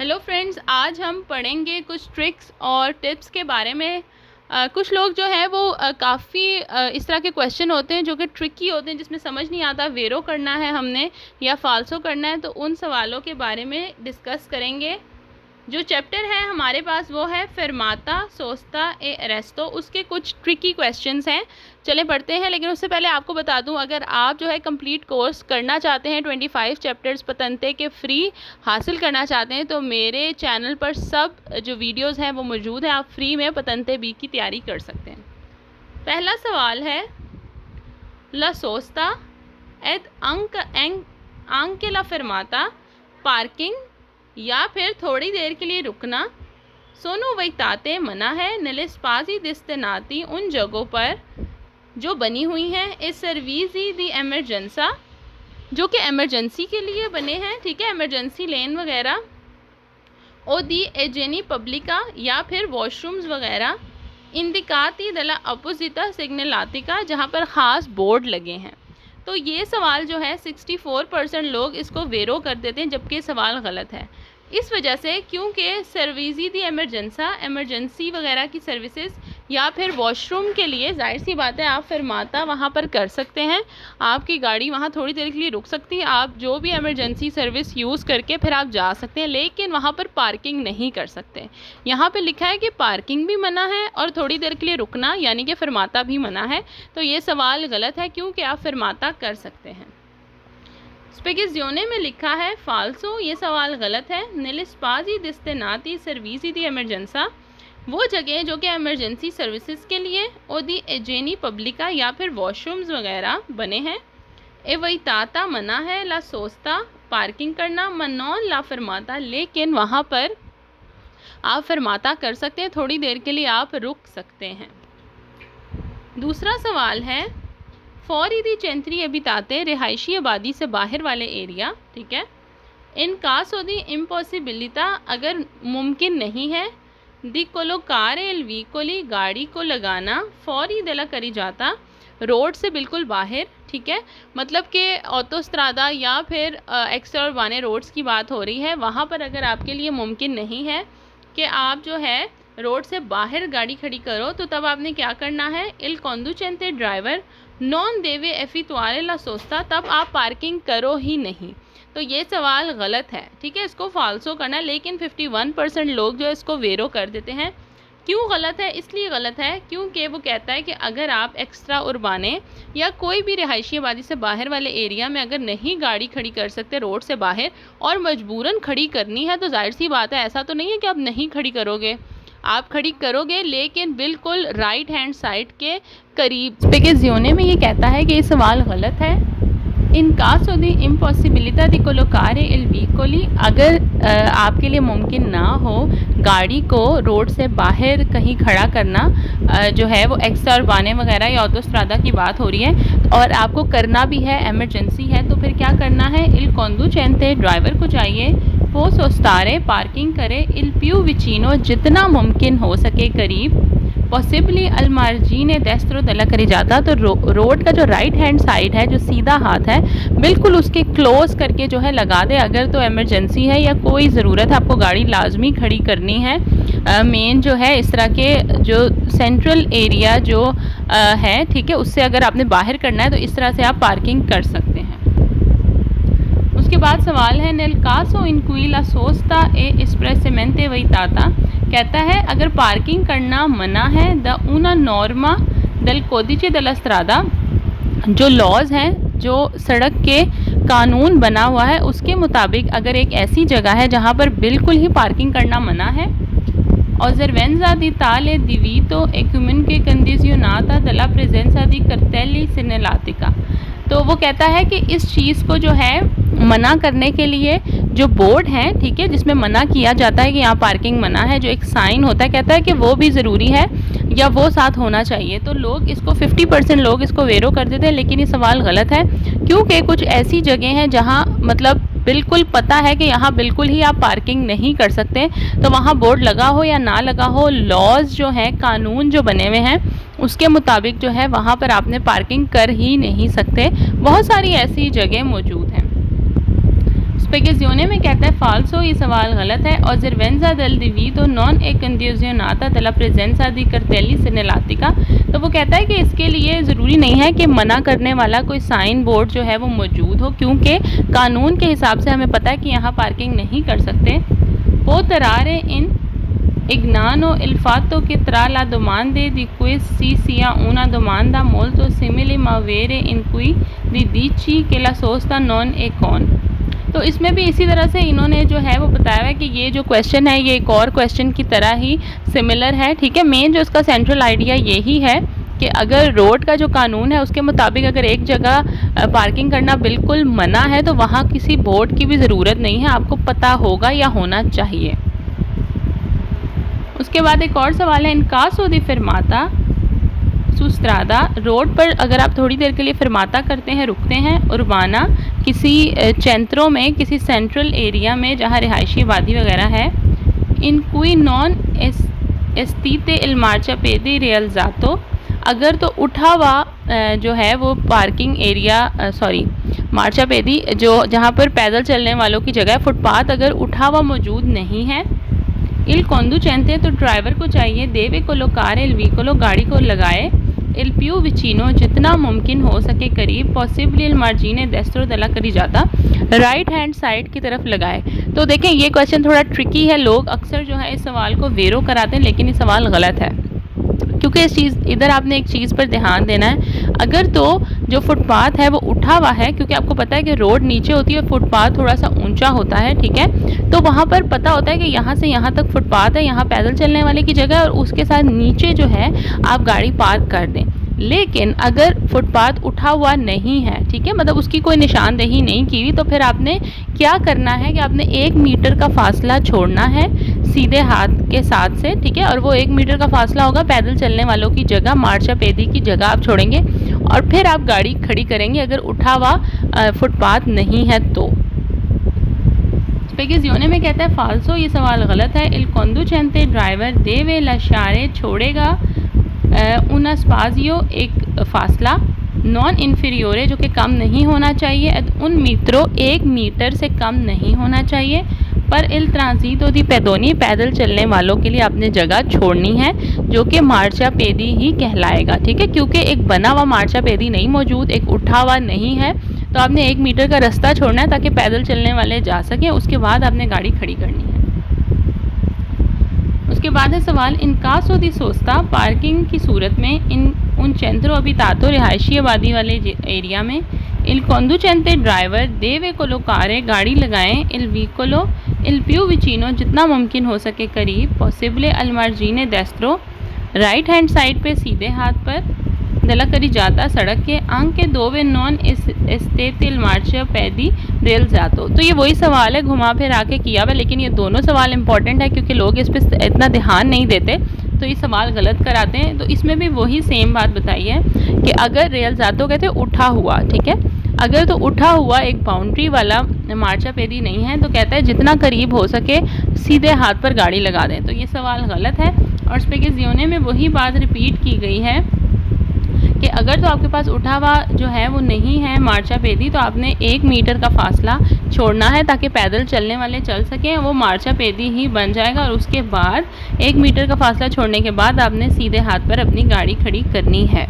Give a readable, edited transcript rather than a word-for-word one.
Hello friends, आज हम पढ़ेंगे कुछ ट्रिक्स और टिप्स के बारे में। कुछ लोग जो है वो काफ़ी इस तरह के क्वेश्चन होते हैं जो कि ट्रिकी होते हैं, जिसमें समझ नहीं आता वेरो करना है हमने या फाल्सो करना है। तो उन सवालों के बारे में डिस्कस करेंगे। जो चैप्टर है हमारे पास वो है फर्माता सोस्ता ए अरेस्तो। उसके कुछ ट्रिकी क्वेश्चंस हैं, चले पढ़ते हैं। लेकिन उससे पहले आपको बता दूं, अगर आप जो है कंप्लीट कोर्स करना चाहते हैं 25 चैप्टर्स पतंते के फ्री हासिल करना चाहते हैं, तो मेरे चैनल पर सब जो वीडियोस हैं वो मौजूद हैं। आप फ्री में पतंते बी की तैयारी कर सकते हैं। पहला सवाल है ला सोस्ता एद अंक एंग आंक ला फर्माता, पार्किंग या फिर थोड़ी देर के लिए रुकना। सोनू वैताते मना है नलिस्पाजी दिस्तनाती, उन जगहों पर जो बनी हुई हैं। इस सर्विसी दी एमरजेंसा, जो कि एमरजेंसी के लिए बने हैं, ठीक है, एमरजेंसी लेन वगैरह। ओ दी एजेनी पब्लिका, या फिर वॉशरूम्स वगैरह। इंदिकाती दला अपोजिता सिग्नलातिका, जहाँ पर ख़ास बोर्ड लगे हैं। तो ये सवाल जो है 64% लोग इसको वेरो कर देते हैं, जबकि ये सवाल गलत है। इस वजह से क्योंकि सर्विसी दी एमरजेंसा, एमरजेंसी वगैरह की सर्विसेज या फिर वॉशरूम के लिए जाहिर सी बात है आप फरमाता वहाँ पर कर सकते हैं। आपकी गाड़ी वहाँ थोड़ी देर के लिए रुक सकती है, आप जो भी एमरजेंसी सर्विस यूज़ करके फिर आप जा सकते हैं, लेकिन वहाँ पर पार्किंग नहीं कर सकते। यहाँ पे लिखा है कि पार्किंग भी मना है और थोड़ी देर के लिए रुकना यानी कि फरमाता भी मना है। तो ये सवाल गलत है, क्योंकि आप फरमाता कर सकते हैं। स्पेगिज्योने में लिखा है फाल्सो, ये सवाल गलत है। निलिस्पाजी दिस्तेनाती सर्विसी दी एमरजेंसा, वो जगह जो कि एमरजेंसी सर्विसेज के लिए और दी एजेनी पब्लिका या फिर वॉशरूम्स वगैरह बने हैं। एवैताता मना है, ला सोस्ता पार्किंग करना, मनौन ला फरमाता, लेकिन वहाँ पर आप फरमाता कर सकते हैं, थोड़ी देर के लिए आप रुक सकते हैं। दूसरा सवाल है फौरी दी चेंत्री अबिताते, रिहायशी आबादी से बाहर वाले एरिया, ठीक है। इन कासो दी इम्पॉसिबिलिटा, अगर मुमकिन नहीं है। दी कोलोकारे एल व्हीकोली, गाड़ी को लगाना। फौरी दला करी जाता, रोड से बिल्कुल बाहर, ठीक है। मतलब कि ऑटोस्ट्रादा या फिर एक्स्ट्रा उर्बाने रोड्स की बात हो रही है। वहाँ पर अगर आपके लिए मुमकिन नहीं है कि आप जो है रोड से बाहर गाड़ी खड़ी करो, तो तब आपने क्या करना है, इल कॉन्डुचेंटे ड्राइवर नॉन देवे एफितुआरे ला सोस्ता, तब आप पार्किंग करो ही नहीं। तो ये सवाल गलत है, ठीक है, इसको फाल्सो करना है। लेकिन 51% लोग जो है इसको वेरो कर देते हैं। क्यों गलत है? इसलिए गलत है क्योंकि वो कहता है कि अगर आप एक्स्ट्रा उर्बाने या कोई भी रिहायशी आबादी से बाहर वाले एरिया में अगर नहीं गाड़ी खड़ी कर सकते रोड से बाहर और मजबूरन खड़ी करनी है, तो जाहिर सी बात है ऐसा तो नहीं है कि आप नहीं खड़ी करोगे, आप खड़ी करोगे, लेकिन बिल्कुल राइट हैंड साइड के करीब। स्पेगिज्योने में ये कहता है कि ये सवाल गलत है। इन कासो दी इम्पॉसिबिलिटा दी कोलोकारे इल व्हीकोली, अगर आपके लिए मुमकिन ना हो गाड़ी को रोड से बाहर कहीं खड़ा करना, जो है वो एक्स्ट्रा उर्बाने वगैरह या ऑटोस्ट्रादा की बात हो रही है और आपको करना भी है, एमरजेंसी है, तो फिर क्या करना है, इल कॉन्डुचेंटे ड्राइवर को चाहिए वो सोस्तारे पार्किंग करे, इल प्यू विचिनो जितना मुमकिन हो सके करीब, पॉसिबली अलमार्जीने डेस्त्रो दला करी जाता, तो रोड का जो राइट हैंड साइड है, जो सीधा हाथ है, बिल्कुल उसके क्लोज करके जो है लगा दे। अगर तो एमरजेंसी है या कोई ज़रूरत है, आपको गाड़ी लाजमी खड़ी करनी है, मेन जो है इस तरह के जो सेंट्रल एरिया जो है, ठीक है, उससे अगर आपने बाहर करना है तो इस तरह से आप पार्किंग कर सकते हैं। उसके बाद सवाल है नेल कासो इनक्विला सोस्ता ए एस्प्रेसमेंटे वैताता, कहता है अगर पार्किंग करना मना है, द una नॉर्मा दल कोदिचे दल स्ट्रादा, जो लॉज हैं, जो सड़क के कानून बना हुआ है उसके मुताबिक अगर एक ऐसी जगह है जहाँ पर बिल्कुल ही पार्किंग करना मना है, ऑजरवेंजा दी ताले दिवीतो एकुमेन के कंडीजियोनाता दला प्रेजेंसा दी करतेली सिनेलातिका, तो वो कहता है कि इस चीज़ को जो है मना करने के लिए जो बोर्ड हैं, ठीक है, जिसमें मना किया जाता है कि यहाँ पार्किंग मना है, जो एक साइन होता है, कहता है कि वो भी ज़रूरी है या वो साथ होना चाहिए। तो लोग इसको 50% लोग इसको वेरो कर देते हैं, लेकिन ये सवाल गलत है, क्योंकि कुछ ऐसी जगह हैं जहाँ मतलब बिल्कुल पता है कि यहाँ बिल्कुल ही आप पार्किंग नहीं कर सकते, तो वहाँ बोर्ड लगा हो या ना लगा हो, लॉज जो हैं, कानून जो बने हुए हैं उसके मुताबिक जो है वहाँ पर आपने पार्किंग कर ही नहीं सकते। बहुत सारी ऐसी जगह मौजूद हैं। स्पेगेजियोने में कहता है फाल्सो, ये सवाल गलत है। और ज़रवेंजा दल दिवीदो नॉन ए कंडीज़ियोनाता दला प्रेजेंसा दी करतेली सिनेलातिका, तो वो कहता है कि इसके लिए ज़रूरी नहीं है कि मना करने वाला कोई साइन बोर्ड जो है वो मौजूद हो, क्योंकि कानून के हिसाब से हमें पता है कि यहाँ पार्किंग नहीं कर सकते। वो तरारे इन Ignano il fatto che tra la domanda di cui si sia una domanda molto simile ma vere in cui di dici che la sosta non è con, तो इसमें भी इसी तरह से इन्होंने जो है वो बताया है कि ये जो क्वेश्चन है ये एक और क्वेश्चन की तरह ही सिमिलर है, ठीक है। मेन जो इसका सेंट्रल आइडिया यही है कि अगर रोड का जो कानून है उसके मुताबिक अगर एक जगह पार्किंग करना बिल्कुल मना है तो वहाँ किसी बोर्ड की भी ज़रूरत नहीं है, आपको पता होगा या होना चाहिए। उसके बाद एक और सवाल है, इन कासो दी फिरमाता सुस्त्रादा, रोड पर अगर आप थोड़ी देर के लिए फिरमाता करते हैं, रुकते हैं, उर्बाना किसी चेंत्रों में, किसी सेंट्रल एरिया में जहाँ रिहायशी आबादी वगैरह है, इन कोई नॉन एस्तीते इल मार्चा पेदी रियल जातो, अगर तो उठा हुआ जो है वो पार्किंग एरिया मार्चा पेदी जो जहाँ पर पैदल चलने वालों की जगह फुटपाथ अगर उठा हुआ मौजूद नहीं है, इल conducente, तो ड्राइवर को चाहिए देवे को लोकारे इल व्हीकलो, गाड़ी को लगाए, इल पियो विचिनो, जितना मुमकिन हो सके करीब, पॉसिबली इल मार्जिने डेस्ट्रो दला करी जाता, राइट हैंड साइड की तरफ लगाए। तो देखें ये क्वेश्चन थोड़ा ट्रिकी है, लोग अक्सर जो है इस सवाल को वेरो कराते हैं, लेकिन ये सवाल गलत है क्योंकि इस चीज़ इधर आपने एक चीज़ पर ध्यान देना है। अगर तो जो फुटपाथ है वो उठा हुआ है, क्योंकि आपको पता है कि रोड नीचे होती है, फुटपाथ थोड़ा सा ऊंचा होता है, ठीक है, तो वहाँ पर पता होता है कि यहाँ से यहाँ तक फुटपाथ है, यहाँ पैदल चलने वाले की जगह, और उसके साथ नीचे जो है आप गाड़ी पार्क कर दें। लेकिन अगर फुटपाथ उठा हुआ नहीं है, ठीक है, मतलब उसकी कोई निशानदेही नहीं की हुई, तो फिर आपने क्या करना है कि आपने 1 मीटर का फासला छोड़ना है सीधे हाथ के साथ से, ठीक है, और वो 1 मीटर का फासला होगा पैदल चलने वालों की जगह, मार्चा पेदी की जगह आप छोड़ेंगे और फिर आप गाड़ी खड़ी करेंगे अगर उठा हुआ फुटपाथ नहीं है तो। स्पेगेजियोने में कहता है फाल्सो, ये सवाल गलत है। इल conducente, ड्राइवर देवे लशारे, छोड़ेगा, उना स्पाजियो, एक फासला, नॉन इन्फीरियोरे, जो कि कम नहीं होना चाहिए, उन मीटरों, 1 मीटर से कम नहीं होना चाहिए, पर इल ट्रांजिटो दी पेदोनी, पैदल चलने वालों के लिए आपने जगह छोड़नी है, जो कि मार्चा पेदी ही कहलाएगा, ठीक है, क्योंकि एक बना हुआ मार्चा पेदी नहीं मौजूद, एक उठा हुआ नहीं है, तो आपने 1 मीटर का रास्ता छोड़ना है ताकि पैदल चलने वाले जा सकें, उसके बाद आपने गाड़ी खड़ी करनी है। उसके बाद है सवाल, इन कासो दी सोस्ता, पार्किंग की सूरत में इन उन चेंत्रो अबितातो, रिहायशी आबादी वाले एरिया में, इल conducente, ड्राइवर देवे को लोकारे, गाड़ी लगाएं, इल व्हीकलो, इल पियो विचिनो, जितना मुमकिन हो सके करीब, पॉसिबले अल मार्जिने डेस्ट्रो, राइट हैंड साइड पे सीधे हाथ पर, दला करी जाता, सड़क के अंक के 2 नॉन एस्तेतिल मार्चा पैदी रेल जातो। तो ये वही सवाल है, घुमा फिर आके किया हुआ, लेकिन ये दोनों सवाल इंपॉर्टेंट है क्योंकि लोग इस पर इतना ध्यान नहीं देते तो ये सवाल गलत कराते हैं। तो इसमें भी वही सेम बात बताई है कि अगर रेल जातो कहते उठा हुआ, ठीक है, अगर तो उठा हुआ एक बाउंड्री वाला मार्चा पेदी नहीं है तो कहता है जितना करीब हो सके सीधे हाथ पर गाड़ी लगा दें। तो ये सवाल गलत है और स्पेगेजियोने में वही बात रिपीट की गई है कि अगर तो आपके पास उठा हुआ जो है वो नहीं है मार्चा पेदी, तो आपने 1 मीटर का फासला छोड़ना है ताकि पैदल चलने वाले चल सकें, वो मार्चा पेदी ही बन जाएगा। और उसके बाद 1 मीटर का फासला छोड़ने के बाद आपने सीधे हाथ पर अपनी गाड़ी खड़ी करनी है।